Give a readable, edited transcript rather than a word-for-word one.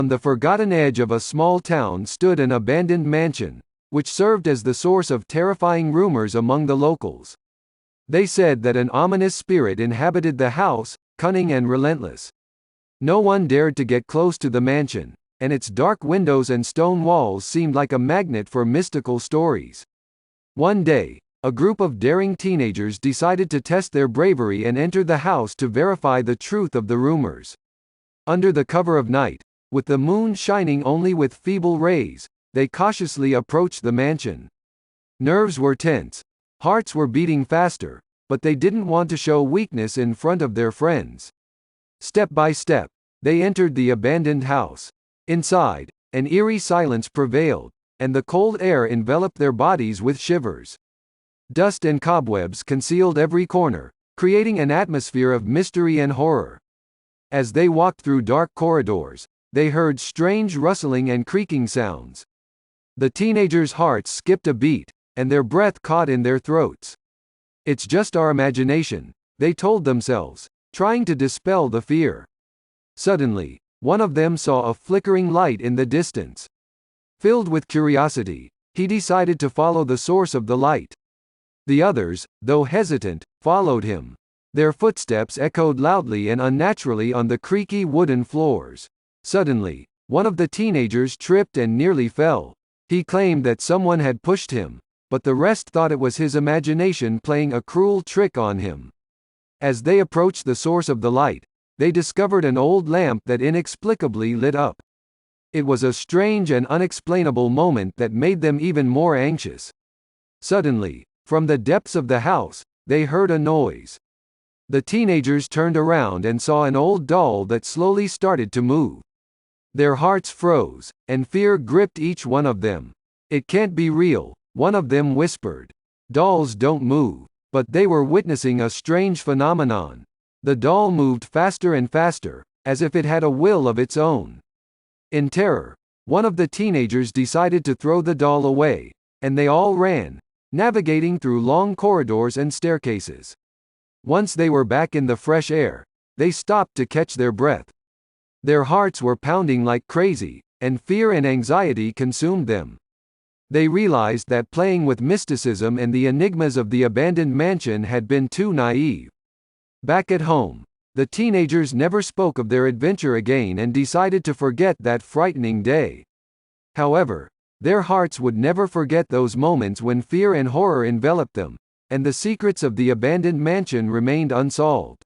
On the forgotten edge of a small town stood an abandoned mansion, which served as the source of terrifying rumors among the locals. They said that an ominous spirit inhabited the house, cunning and relentless. No one dared to get close to the mansion, and its dark windows and stone walls seemed like a magnet for mystical stories. One day, a group of daring teenagers decided to test their bravery and entered the house to verify the truth of the rumors. Under the cover of night, with the moon shining only with feeble rays, they cautiously approached the mansion. Nerves were tense, hearts were beating faster, but they didn't want to show weakness in front of their friends. Step by step, they entered the abandoned house. Inside, an eerie silence prevailed, and the cold air enveloped their bodies with shivers. Dust and cobwebs concealed every corner, creating an atmosphere of mystery and horror. As they walked through dark corridors, they heard strange rustling and creaking sounds. The teenagers' hearts skipped a beat, and their breath caught in their throats. "It's just our imagination," they told themselves, trying to dispel the fear. Suddenly, one of them saw a flickering light in the distance. Filled with curiosity, he decided to follow the source of the light. The others, though hesitant, followed him. Their footsteps echoed loudly and unnaturally on the creaky wooden floors. Suddenly, one of the teenagers tripped and nearly fell. He claimed that someone had pushed him, but the rest thought it was his imagination playing a cruel trick on him. As they approached the source of the light, they discovered an old lamp that inexplicably lit up. It was a strange and unexplainable moment that made them even more anxious. Suddenly, from the depths of the house, they heard a noise. The teenagers turned around and saw an old doll that slowly started to move. Their hearts froze, and fear gripped each one of them. "It can't be real," one of them whispered. "Dolls don't move." But they were witnessing a strange phenomenon. The doll moved faster and faster, as if it had a will of its own. In terror, one of the teenagers decided to throw the doll away, and they all ran, navigating through long corridors and staircases. Once they were back in the fresh air, they stopped to catch their breath. Their hearts were pounding like crazy, and fear and anxiety consumed them. They realized that playing with mysticism and the enigmas of the abandoned mansion had been too naive. Back at home, the teenagers never spoke of their adventure again and decided to forget that frightening day. However, their hearts would never forget those moments when fear and horror enveloped them, and the secrets of the abandoned mansion remained unsolved.